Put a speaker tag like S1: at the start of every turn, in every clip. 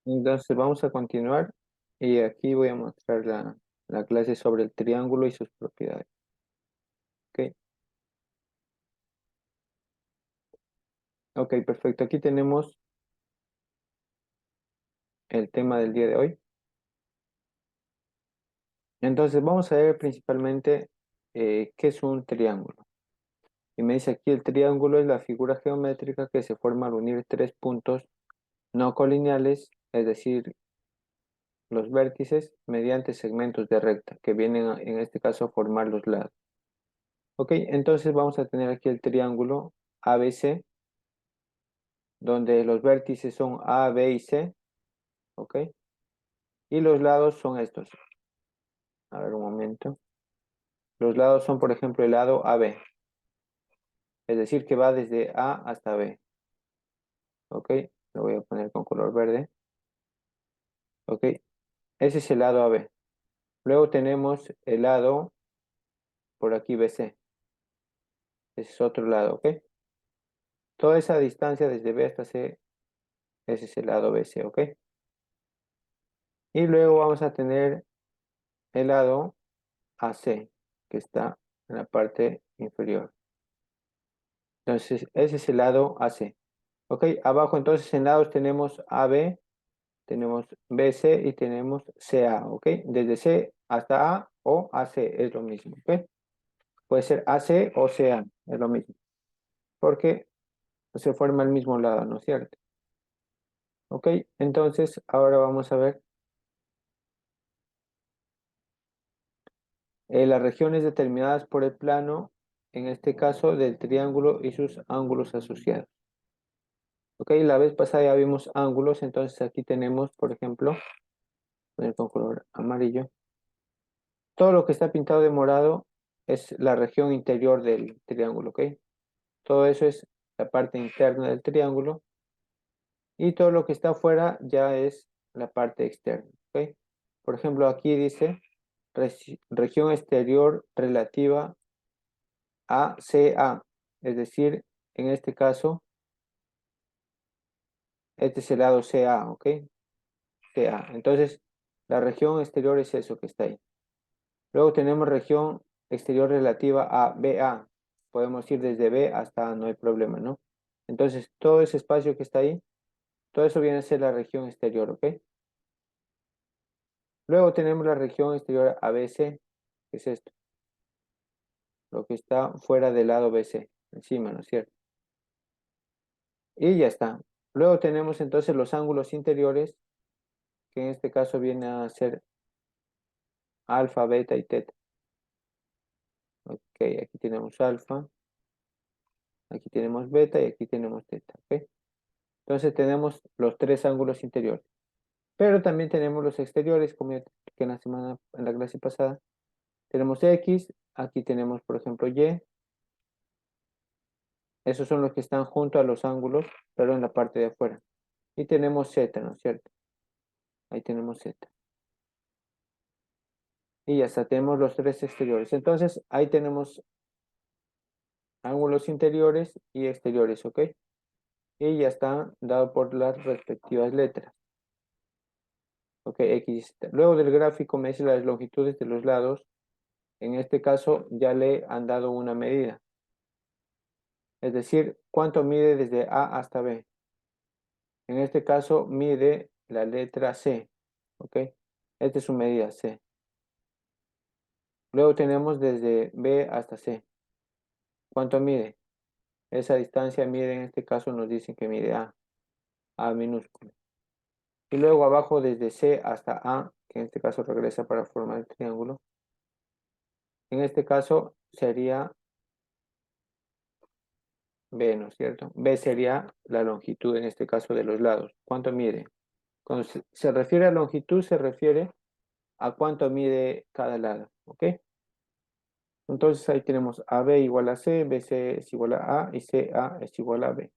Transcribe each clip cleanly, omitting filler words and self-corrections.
S1: Entonces vamos a continuar y aquí voy a mostrar la clase sobre el triángulo y sus propiedades. Ok, ok, perfecto. Aquí tenemos el tema del día de hoy. Entonces vamos a ver principalmente qué es un triángulo. Y me dice aquí el triángulo es la figura geométrica que se forma al unir tres puntos no colineales, es decir, los vértices, mediante segmentos de recta que vienen en este caso a formar los lados. Ok, entonces vamos a tener aquí el triángulo ABC, donde los vértices son A, B y C, ¿ok? Y los lados son estos. A ver un momento. Los lados son, por ejemplo, el lado AB, es decir, que va desde A hasta B, ¿ok? Lo voy a poner con color verde, ¿ok? Ese es el lado AB. Luego tenemos el lado, por aquí BC, ese es otro lado, ¿ok? Toda esa distancia desde B hasta C, ese es el lado BC, ¿ok? Y luego vamos a tener el lado AC, que está en la parte inferior. Entonces, ese es el lado AC. Ok, abajo entonces en lados tenemos AB, tenemos BC y tenemos CA. Ok, desde C hasta A o AC es lo mismo. Ok, puede ser AC o CA, es lo mismo. Porque se forma el mismo lado, ¿no es cierto? Ok, entonces ahora vamos a ver las regiones determinadas por el plano, en este caso del triángulo y sus ángulos asociados. Ok, la vez pasada ya vimos ángulos, entonces aquí tenemos, por ejemplo, poner con color amarillo. Todo lo que está pintado de morado es la región interior del triángulo, ¿ok? Todo eso es la parte interna del triángulo y todo lo que está afuera ya es la parte externa, ¿ok? Por ejemplo, aquí dice región exterior relativa a CA, es decir, en este caso, este es el lado CA, ¿ok? CA. Entonces, la región exterior es eso que está ahí. Luego tenemos región exterior relativa a BA. Podemos ir desde B hasta A, no hay problema, ¿no? Entonces, todo ese espacio que está ahí, todo eso viene a ser la región exterior, ¿ok? Luego tenemos la región exterior ABC, que es esto, lo que está fuera del lado BC, encima, ¿no es cierto? Y ya está. Luego tenemos entonces los ángulos interiores, que en este caso viene a ser alfa, beta y teta. Ok, aquí tenemos alfa, aquí tenemos beta y aquí tenemos teta, ¿ok? Entonces tenemos los tres ángulos interiores. Pero también tenemos los exteriores, como ya te expliqué en la clase pasada. Tenemos X, aquí tenemos, por ejemplo, Y. Esos son los que están junto a los ángulos, pero en la parte de afuera. Y tenemos Z, ¿no es cierto? Ahí tenemos Z. Y ya está, tenemos los tres exteriores. Entonces, ahí tenemos ángulos interiores y exteriores, ¿ok? Y ya está dado por las respectivas letras. Ok, X. Luego del gráfico me dice las longitudes de los lados. En este caso ya le han dado una medida. Es decir, cuánto mide desde A hasta B. En este caso mide la letra C. ¿Ok? Esta es su medida C. Luego tenemos desde B hasta C. ¿Cuánto mide? Esa distancia mide, en este caso nos dicen que mide A minúscula. Y luego abajo desde C hasta A, que en este caso regresa para formar el triángulo. En este caso sería B, ¿no es cierto? B sería la longitud, en este caso, de los lados. ¿Cuánto mide? Cuando se refiere a longitud, se refiere a cuánto mide cada lado, ¿ok? Entonces ahí tenemos AB igual a C, BC es igual a A y CA es igual a B.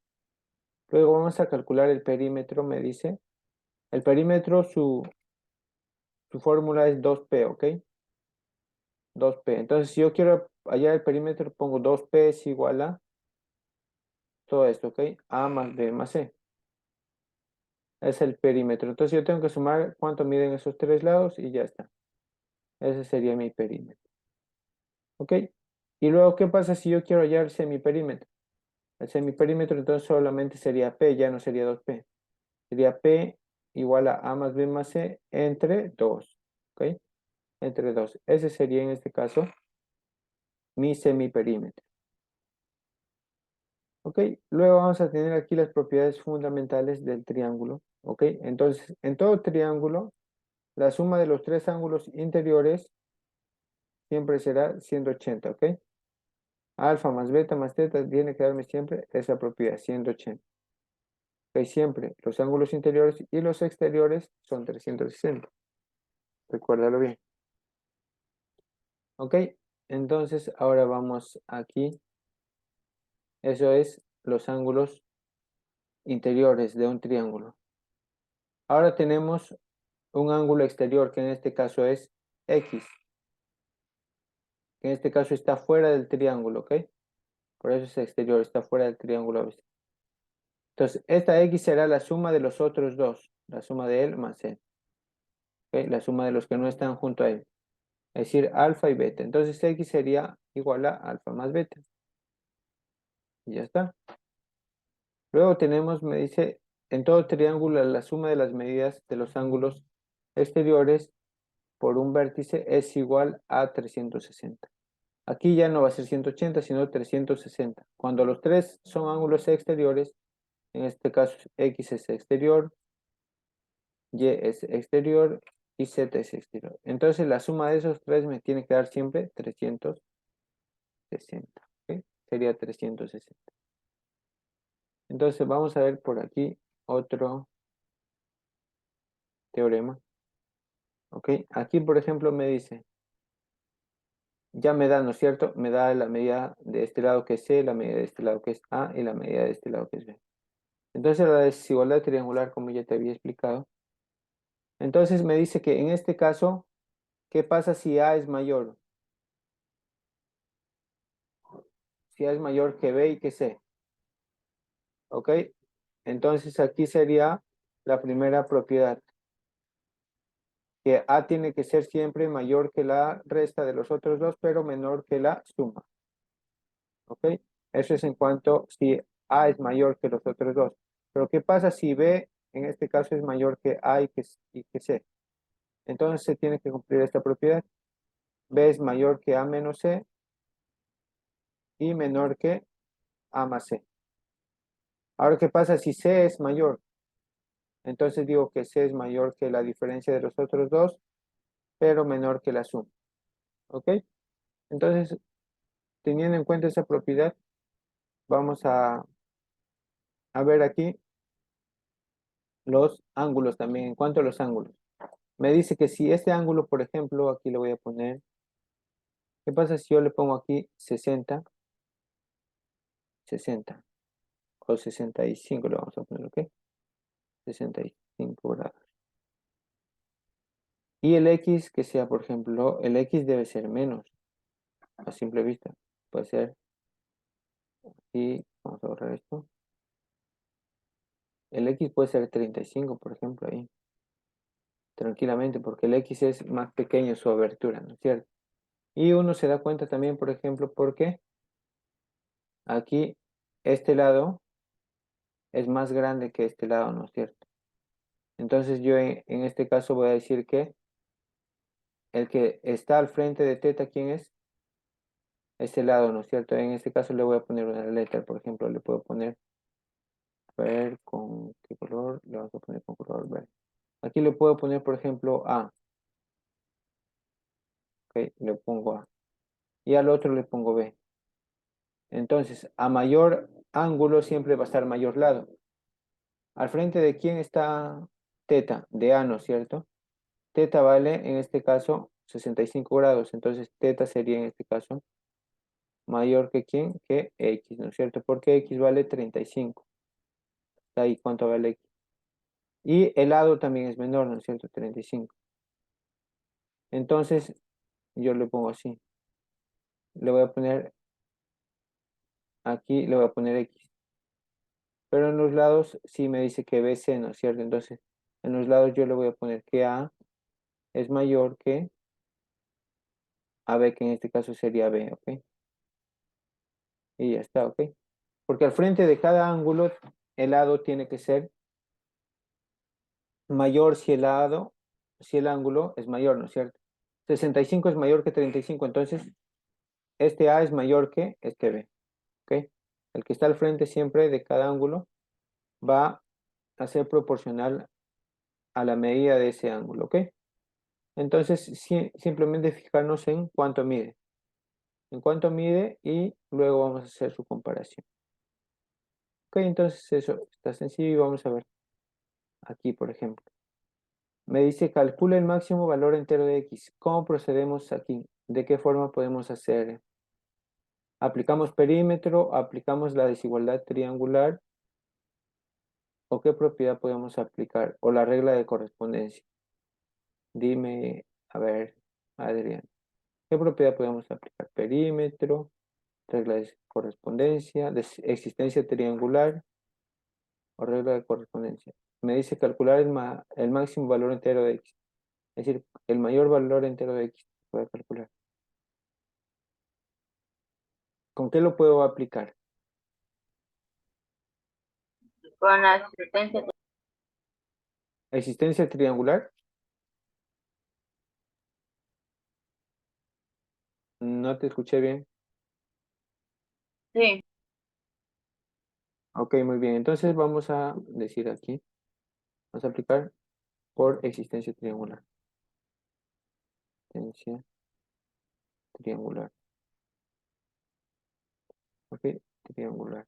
S1: Luego vamos a calcular el perímetro, me dice. El perímetro, su fórmula es 2P, ¿ok? 2P. Entonces, si yo quiero hallar el perímetro, pongo 2P es igual a todo esto, ¿ok? A más B más C. Es el perímetro. Entonces yo tengo que sumar cuánto miden esos tres lados y ya está. Ese sería mi perímetro. ¿Ok? Y luego, ¿qué pasa si yo quiero hallar el semiperímetro? El semiperímetro entonces solamente sería P, ya no sería 2P. Sería P igual a más B más C entre 2. ¿Ok? Entre 2. Ese sería en este caso mi semiperímetro. ¿Ok? Luego vamos a tener aquí las propiedades fundamentales del triángulo. ¿Ok? Entonces, en todo triángulo, la suma de los tres ángulos interiores siempre será 180. ¿Ok? Alfa más beta más teta tiene que darme siempre esa propiedad, 180. ¿Ok? Siempre los ángulos interiores y los exteriores son 360. Recuérdalo bien. ¿Ok? Entonces, ahora vamos aquí. Eso es los ángulos interiores de un triángulo. Ahora tenemos un ángulo exterior que en este caso es X, que en este caso está fuera del triángulo, ¿ok? Por eso es exterior, está fuera del triángulo ABC. Entonces, esta X será la suma de los otros dos, la suma de él más él, ¿ok? La suma de los que no están junto a él, es decir, alfa y beta. Entonces, X sería igual a alfa más beta. Y ya está. Luego tenemos, me dice, en todo triángulo la suma de las medidas de los ángulos exteriores por un vértice es igual a 360. Aquí ya no va a ser 180, sino 360. Cuando los tres son ángulos exteriores, en este caso X es exterior, Y es exterior y Z es exterior. Entonces la suma de esos tres me tiene que dar siempre 360. ¿Ok? Sería 360. Entonces vamos a ver por aquí otro teorema. ¿Ok? Aquí, por ejemplo, me dice, ya me da, ¿no es cierto? Me da la medida de este lado que es C, la medida de este lado que es A y la medida de este lado que es B. Entonces la desigualdad triangular, como ya te había explicado. Entonces me dice que en este caso, ¿qué pasa si A es mayor? Si A es mayor que B y que C. ¿Ok? Entonces aquí sería la primera propiedad, que A tiene que ser siempre mayor que la resta de los otros dos, pero menor que la suma. ¿Ok? Eso es en cuanto si A es mayor que los otros dos. Pero ¿qué pasa si B en este caso es mayor que A y que C? Entonces se tiene que cumplir esta propiedad. B es mayor que A menos C y menor que A más C. Ahora, ¿qué pasa si C es mayor? Entonces digo que C es mayor que la diferencia de los otros dos, pero menor que la suma. ¿Ok? Entonces, teniendo en cuenta esa propiedad, vamos a ver aquí los ángulos también. En cuanto a los ángulos, me dice que si este ángulo, por ejemplo, aquí le voy a poner, ¿qué pasa si yo le pongo aquí 60, 60 o 65 le vamos a poner, ¿ok? 65 grados. Y el X que sea, por ejemplo, el X debe ser menos a simple vista. Puede ser, y vamos a borrar esto. El X puede ser 35, por ejemplo, ahí. Tranquilamente, porque el X es más pequeño su abertura, ¿no es cierto? Y uno se da cuenta también, por ejemplo, porque aquí este lado es más grande que este lado, ¿no es cierto? Entonces yo en este caso voy a decir que el que está al frente de teta, ¿quién es? Este lado, ¿no es cierto? En este caso le voy a poner una letra, por ejemplo, le puedo poner, a ver, ¿con qué color? Le vamos a poner con color verde. Aquí le puedo poner, por ejemplo, A. Ok, le pongo A. Y al otro le pongo B. Entonces, a mayor ángulo siempre va a estar mayor lado. ¿Al frente de quién está teta? De A, ¿no es cierto? Teta vale en este caso 65 grados. Entonces, teta sería en este caso mayor que quién? Que X, ¿no es cierto? Porque X vale 35. ¿Está ahí cuánto vale X? Y el lado también es menor, ¿no es cierto? 35. Entonces, yo le pongo así. Le voy a poner aquí, le voy a poner X. Pero en los lados sí me dice que BC, ¿no es cierto? Entonces, en los lados yo le voy a poner que A es mayor que AB, que en este caso sería B, ¿ok? Y ya está, ¿ok? Porque al frente de cada ángulo, el lado tiene que ser mayor si el ángulo es mayor, ¿no es cierto? 65 es mayor que 35, entonces este A es mayor que este B, ¿ok? El que está al frente siempre de cada ángulo va a ser proporcional a la medida de ese ángulo, ¿ok? Entonces, simplemente fijarnos en cuánto mide y luego vamos a hacer su comparación. Ok, entonces eso está sencillo y vamos a ver aquí, por ejemplo. Me dice, calcula el máximo valor entero de x. ¿Cómo procedemos aquí? ¿De qué forma podemos hacer? ¿Aplicamos perímetro? ¿Aplicamos la desigualdad triangular? ¿O qué propiedad podemos aplicar? ¿O la regla de correspondencia? Dime, a ver, Adrián, ¿qué propiedad podemos aplicar? Perímetro, regla de correspondencia, existencia triangular o regla de correspondencia. Me dice calcular el máximo valor entero de x. Es decir, el mayor valor entero de x se puede calcular. ¿Con qué lo puedo aplicar?
S2: Con la asistencia.
S1: Existencia triangular. No te escuché bien.
S2: Sí.
S1: Ok, muy bien. Entonces vamos a decir aquí, vamos a aplicar por existencia triangular. Existencia triangular. Ok, triangular.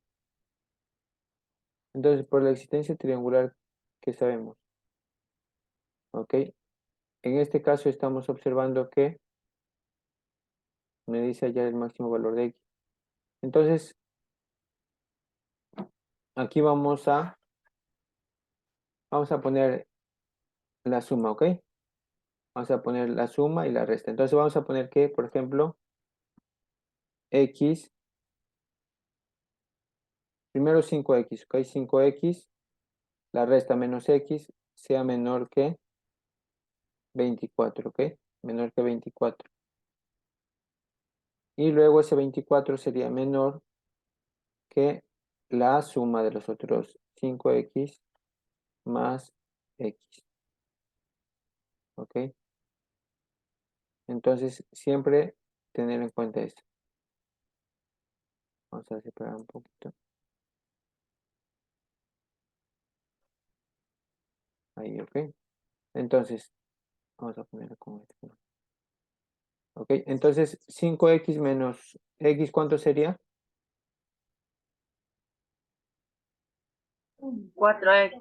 S1: Entonces, por la existencia triangular, ¿qué sabemos? Ok, en este caso estamos observando que me dice allá el máximo valor de x. Entonces, aquí vamos a poner la suma, ¿ok? Vamos a poner la suma y la resta. Entonces vamos a poner que, por ejemplo, x, primero 5x, ¿ok? 5x, la resta menos x, sea menor que 24, ¿ok? Menor que 24. Y luego ese 24 sería menor que la suma de los otros 5x más x, ¿ok? Entonces, siempre tener en cuenta esto. Vamos a separar un poquito. Ahí, ¿ok? Entonces, vamos a ponerlo con esto. ¿Ok? Entonces, 5x menos x, ¿cuánto sería?
S2: 4x.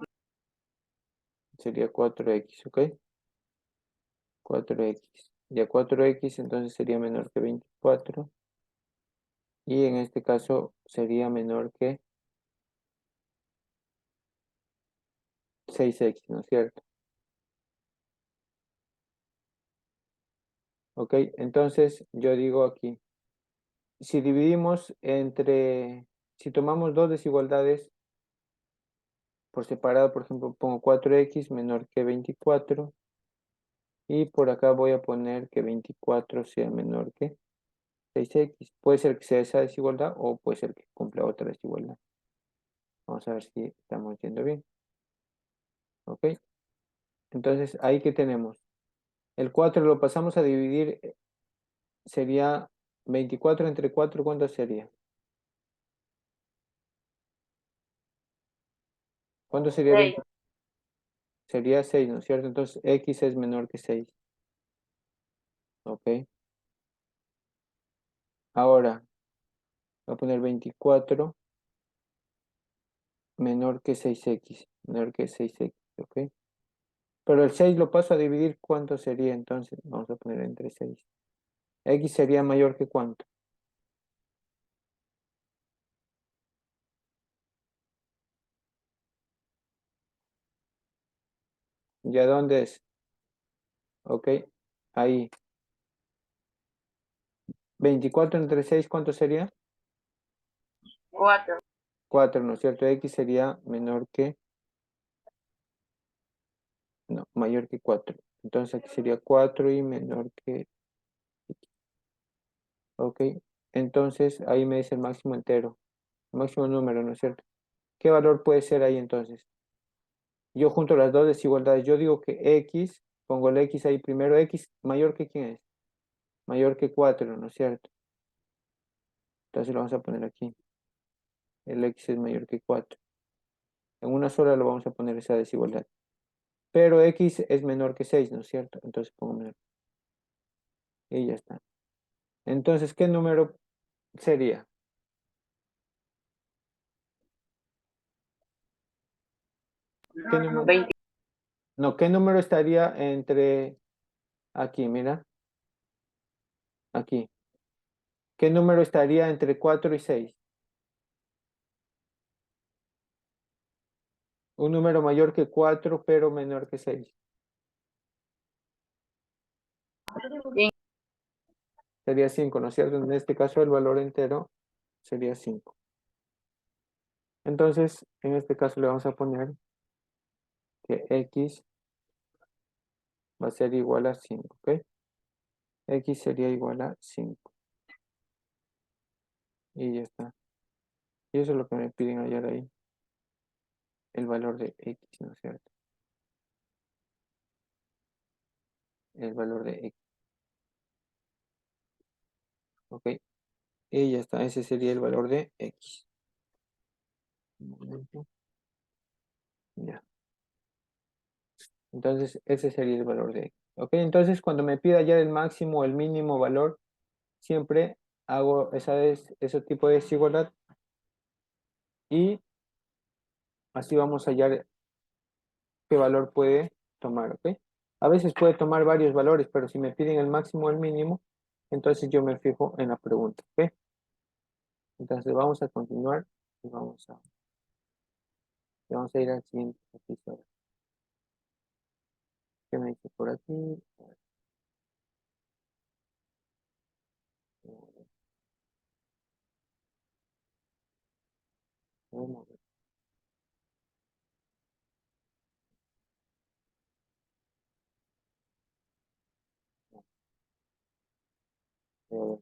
S1: Sería 4x, ¿ok? 4x. Ya 4x entonces sería menor que 24. Y en este caso sería menor que 6x, ¿no es cierto? ¿Ok? Entonces yo digo aquí, si dividimos si tomamos dos desigualdades por separado, por ejemplo, pongo 4x menor que 24 y por acá voy a poner que 24 sea menor que 6x. Puede ser que sea esa desigualdad o puede ser que cumpla otra desigualdad. Vamos a ver si estamos yendo bien. ¿Ok? Entonces, ahí que tenemos. El 4 lo pasamos a dividir, sería 24 entre 4, ¿cuánto sería? ¿Cuánto sería
S2: 6.
S1: 20? Sería 6, ¿no es cierto? Entonces, x es menor que 6. ¿Ok? Ahora, voy a poner 24 menor que 6x. Menor que 6x, ¿ok? Pero el 6 lo paso a dividir, ¿cuánto sería entonces? Vamos a poner entre 6. X sería mayor que ¿cuánto? ¿Ya dónde es? ¿Ok? Ahí. 24 entre 6, ¿cuánto sería?
S2: 4.
S1: 4, ¿no es cierto? X sería menor que, no, mayor que 4. Entonces aquí sería 4 y menor que, ok. Entonces ahí me dice el máximo entero, el máximo número, ¿no es cierto? ¿Qué valor puede ser ahí entonces? Yo junto las dos desigualdades, yo digo que X, pongo el X ahí primero, X mayor que ¿quién es? Mayor que 4, ¿no es cierto? Entonces lo vamos a poner aquí. El X es mayor que 4. En una sola lo vamos a poner esa desigualdad. Pero X es menor que 6, ¿no es cierto? Entonces pongo menor. Y ya está. Entonces, ¿qué número sería? ¿Qué número?
S2: 20.
S1: No, ¿qué número estaría entre aquí? Mira, aquí. ¿Qué número estaría entre 4 y 6? Un número mayor que 4, pero menor que 6. Sería 5, ¿no es cierto? En este caso el valor entero sería 5. Entonces, en este caso le vamos a poner que X va a ser igual a 5, ¿ok? X sería igual a 5. Y ya está. Y eso es lo que me piden hallar ahí. El valor de X, ¿no es cierto? El valor de X. ¿Ok? Y ya está. Ese sería el valor de X. Un momento. Ya. Entonces, ese sería el valor de X. ¿Ok? Entonces, cuando me pida hallar el máximo o el mínimo valor, siempre hago ese tipo de desigualdad y así vamos a hallar qué valor puede tomar, ¿ok? A veces puede tomar varios valores, pero si me piden el máximo o el mínimo, entonces yo me fijo en la pregunta, ¿ok? Entonces vamos a continuar y vamos a ir al siguiente episodio. ¿Qué me dice por aquí? Vamos a ver,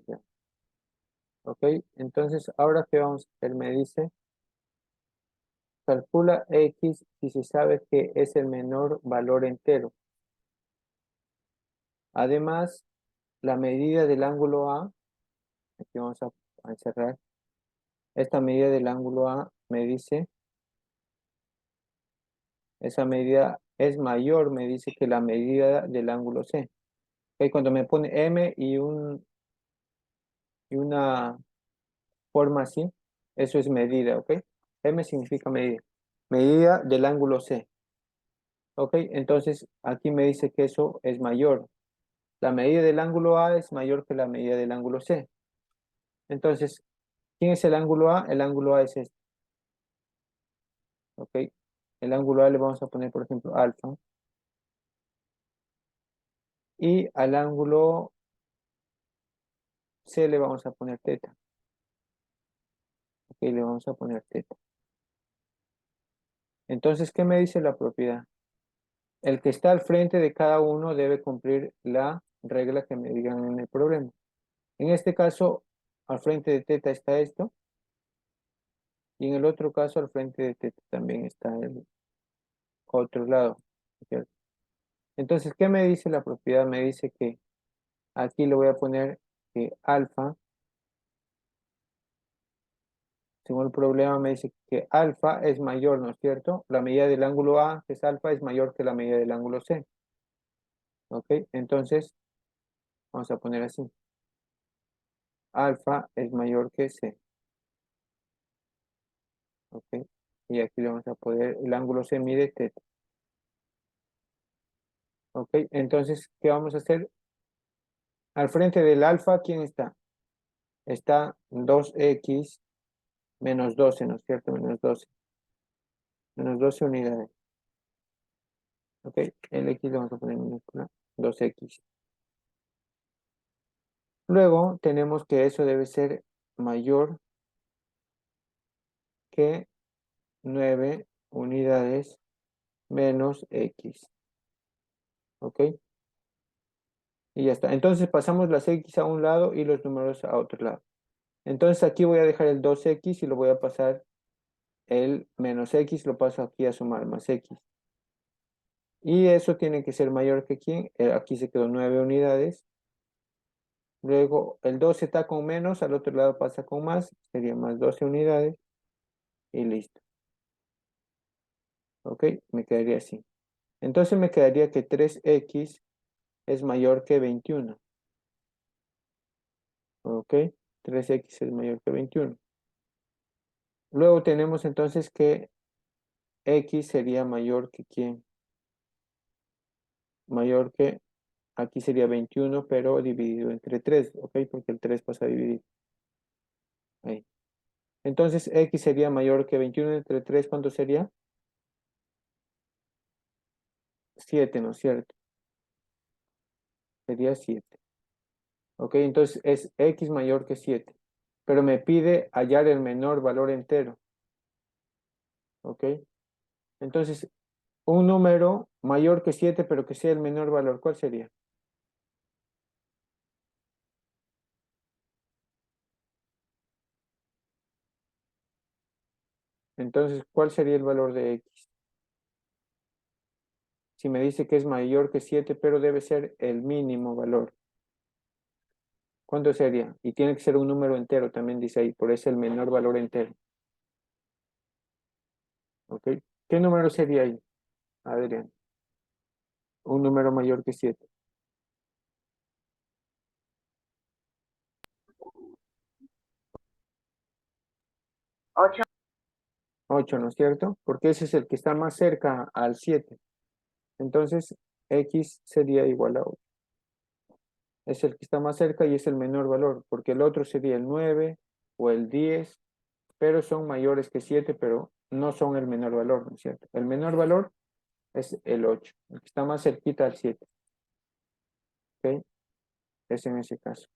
S1: ya. Ok, entonces ahora qué vamos a hacer, me dice, calcula X si se sabe que es el menor valor entero. Además, la medida del ángulo A, aquí vamos a encerrar, esta medida del ángulo A me dice, esa medida es mayor, me dice que la medida del ángulo C. Ok, cuando me pone M y una forma así, eso es medida, ¿ok? M significa medida. Medida del ángulo C. ¿Ok? Entonces, aquí me dice que eso es mayor. La medida del ángulo A es mayor que la medida del ángulo C. Entonces, ¿quién es el ángulo A? El ángulo A es este. ¿Ok? El ángulo A le vamos a poner, por ejemplo, alfa. Y al ángulo C le vamos a poner teta. ¿Ok? Le vamos a poner teta. Entonces, ¿qué me dice la propiedad? El que está al frente de cada uno debe cumplir la regla que me digan en el problema. En este caso, al frente de teta está esto, y en el otro caso, al frente de teta también está el otro lado, ¿cierto? Entonces, ¿qué me dice la propiedad? Me dice que aquí le voy a poner que alfa, según el problema, me dice que alfa es mayor, ¿no es cierto? La medida del ángulo A, que es alfa, es mayor que la medida del ángulo C. ¿Ok? Entonces, vamos a poner así. Alfa es mayor que C. ¿Ok? Y aquí le vamos a poner, el ángulo C mide teta. ¿Ok? Entonces, ¿qué vamos a hacer? Al frente del alfa, ¿quién está? Está 2x menos 12, ¿no es cierto? Menos 12 unidades. ¿Ok? El x le vamos a poner en minúscula, 2x. Luego tenemos que eso debe ser mayor que 9 unidades menos X. ¿Ok? Y ya está. Entonces pasamos las X a un lado y los números a otro lado. Entonces aquí voy a dejar el 2X y lo voy a pasar el menos X, lo paso aquí a sumar más X. Y eso tiene que ser mayor que ¿quién? Aquí se quedó 9 unidades. Luego el 12 está con menos, al otro lado pasa con más, sería más 12 unidades y listo. ¿Ok? Me quedaría así. Entonces me quedaría que 3X es mayor que 21. ¿Ok? 3X es mayor que 21. Luego tenemos entonces que X sería mayor que ¿quién? Mayor que, aquí sería 21, pero dividido entre 3, ¿ok? Porque el 3 pasa a dividir. Ahí. Entonces X sería mayor que 21 entre 3, ¿cuánto sería? 7, ¿no es cierto? Sería 7. ¿Ok? Entonces es X mayor que 7. Pero me pide hallar el menor valor entero. ¿Ok? Entonces, un número mayor que 7, pero que sea el menor valor, ¿cuál sería? Entonces, ¿cuál sería el valor de X? Si me dice que es mayor que 7, pero debe ser el mínimo valor. ¿Cuánto sería? Y tiene que ser un número entero, también dice ahí, por eso el menor valor entero. ¿Ok? ¿Qué número sería ahí, Adrián? Un número mayor que 7.
S2: 8.
S1: 8, ¿no es cierto? Porque ese es el que está más cerca al 7. Entonces, X sería igual a 8. Es el que está más cerca y es el menor valor, porque el otro sería el 9 o el 10, pero son mayores que 7, pero no son el menor valor, ¿no es cierto? El menor valor es el 8, el que está más cerquita al 7. ¿Ok? Es en ese caso.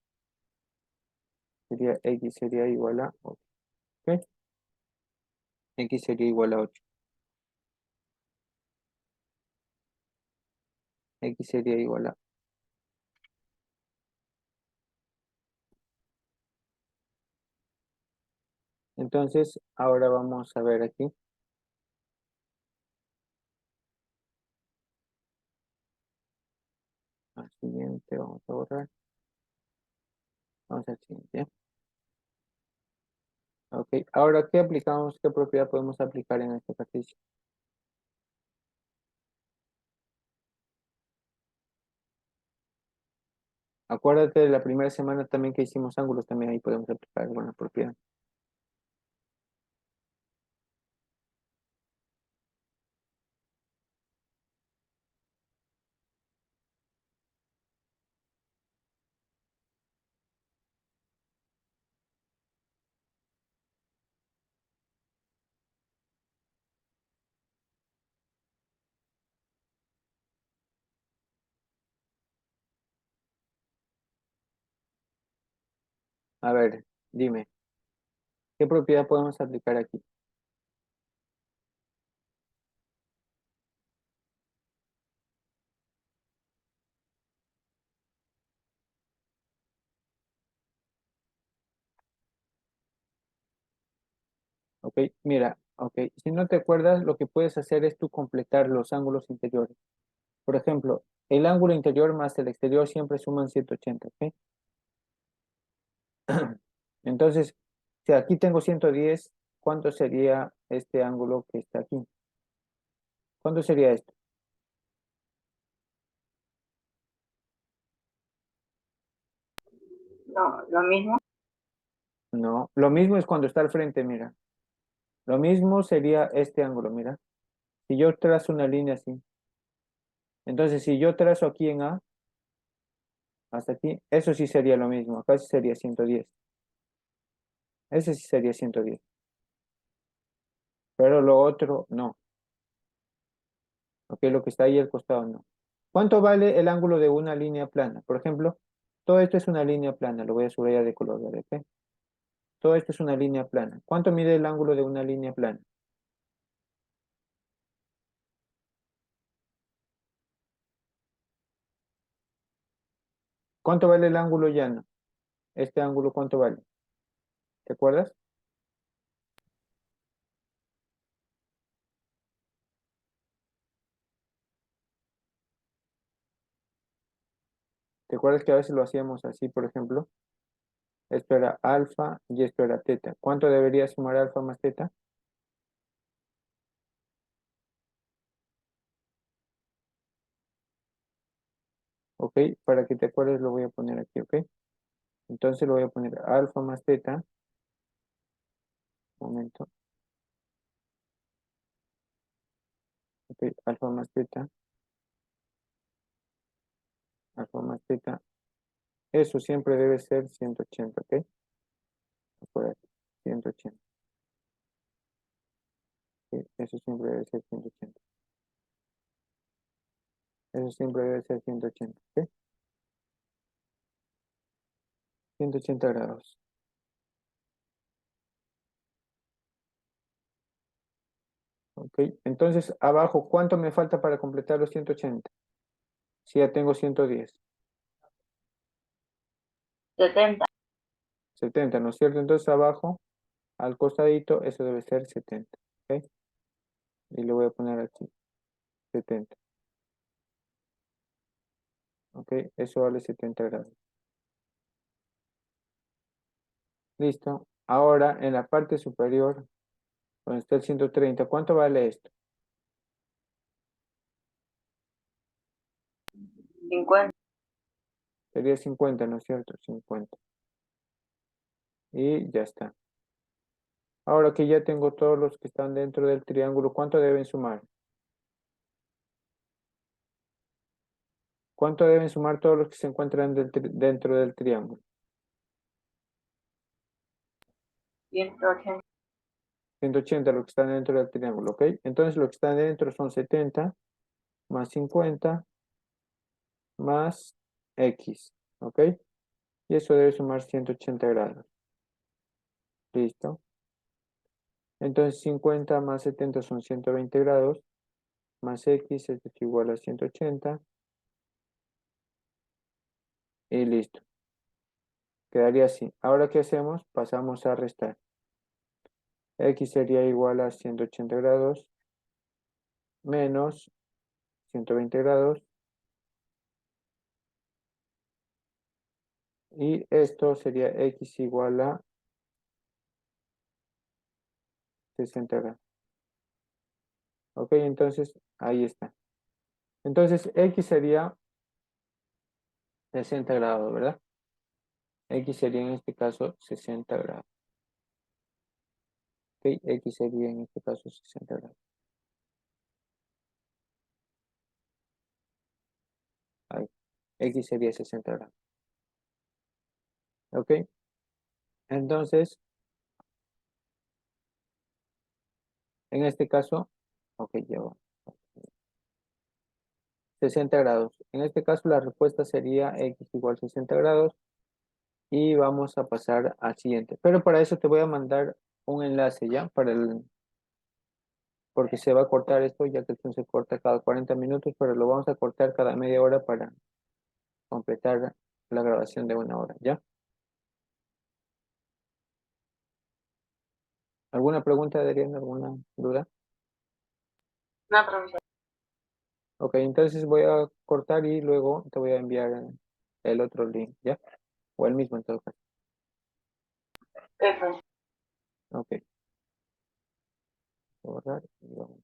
S1: Sería X sería igual a 8. ¿Ok? X sería igual a 8. X sería igual a. Entonces, ahora vamos a ver aquí. Al siguiente, vamos a borrar. Vamos al siguiente. Ok, ahora, ¿qué aplicamos? ¿Qué propiedad podemos aplicar en este ejercicio? Acuérdate de la primera semana también que hicimos ángulos, también ahí podemos aplicar alguna propiedad. A ver, dime, ¿qué propiedad podemos aplicar aquí? Ok, mira, ok, si no te acuerdas, lo que puedes hacer es tú completar los ángulos interiores. Por ejemplo, el ángulo interior más el exterior siempre suman 180, ¿ok? Entonces, si aquí tengo 110, ¿cuánto sería este ángulo que está aquí? ¿Cuánto sería esto?
S2: No, lo mismo.
S1: No, lo mismo es cuando está al frente, mira. Lo mismo sería este ángulo, mira. Si yo trazo una línea así, entonces si yo trazo aquí en A, hasta aquí, eso sí sería lo mismo. Acá sí sería 110. Ese sí sería 110. Pero lo otro no. Ok, lo que está ahí al costado no. ¿Cuánto vale el ángulo de una línea plana? Por ejemplo, todo esto es una línea plana. Lo voy a subrayar de color verde, ¿ok? Todo esto es una línea plana. ¿Cuánto mide el ángulo de una línea plana? ¿Cuánto vale el ángulo llano? Este ángulo, ¿cuánto vale? ¿Te acuerdas? ¿Te acuerdas que a veces lo hacíamos así, por ejemplo? Esto era alfa y esto era teta. ¿Cuánto debería sumar alfa más teta? Ok, para que te acuerdes lo voy a poner aquí, ok. Entonces lo voy a poner alfa más teta. Un momento. Ok, alfa más teta. Alfa más teta. Eso siempre debe ser 180, ok. Acuérdate, 180. Ok, eso siempre debe ser 180. Eso siempre debe ser 180, ok. 180 grados. Ok, entonces abajo, ¿cuánto me falta para completar los 180? Si ya tengo 110.
S2: 70.
S1: 70, ¿no es cierto? Entonces abajo, al costadito, eso debe ser 70. ¿Ok? Y le voy a poner aquí 70. ¿Ok? Eso vale 70 grados. Listo. Ahora, en la parte superior, donde está el 130, ¿cuánto vale esto?
S2: 50.
S1: Sería 50, ¿no es cierto? 50. Y ya está. Ahora que ya tengo todos los que están dentro del triángulo, ¿cuánto deben sumar? ¿Cuánto deben sumar todos los que se encuentran dentro del triángulo?
S2: 180.
S1: 180 los que están dentro del triángulo, ¿ok? Entonces los que están dentro son 70 más 50 más X, ¿ok? Y eso debe sumar 180 grados. Listo. Entonces 50 más 70 son 120 grados, más X es igual a 180 y listo. Quedaría así. Ahora, ¿qué hacemos? Pasamos a restar. X sería igual a 180 grados menos 120 grados y esto sería X igual a 60 grados. Ok, entonces ahí está. Entonces X sería 60 grados, ¿verdad? X sería en este caso 60 grados. Ok, X sería en este caso 60 grados. Ahí. X sería 60 grados. Ok, entonces en este caso, ok, llevo 60 grados. En este caso la respuesta sería X igual 60 grados y vamos a pasar al siguiente. Pero para eso te voy a mandar un enlace ya, porque se va a cortar esto, ya que esto se corta cada 40 minutos, pero lo vamos a cortar cada media hora para completar la grabación de una hora, ¿ya? ¿Alguna pregunta, Adrián? ¿Alguna duda?
S2: No, profesor.
S1: Ok, entonces voy a cortar y luego te voy a enviar el otro link, ¿ya? O el mismo en todo caso.
S2: Ok, profesor.
S1: Ok, borrar y vamos.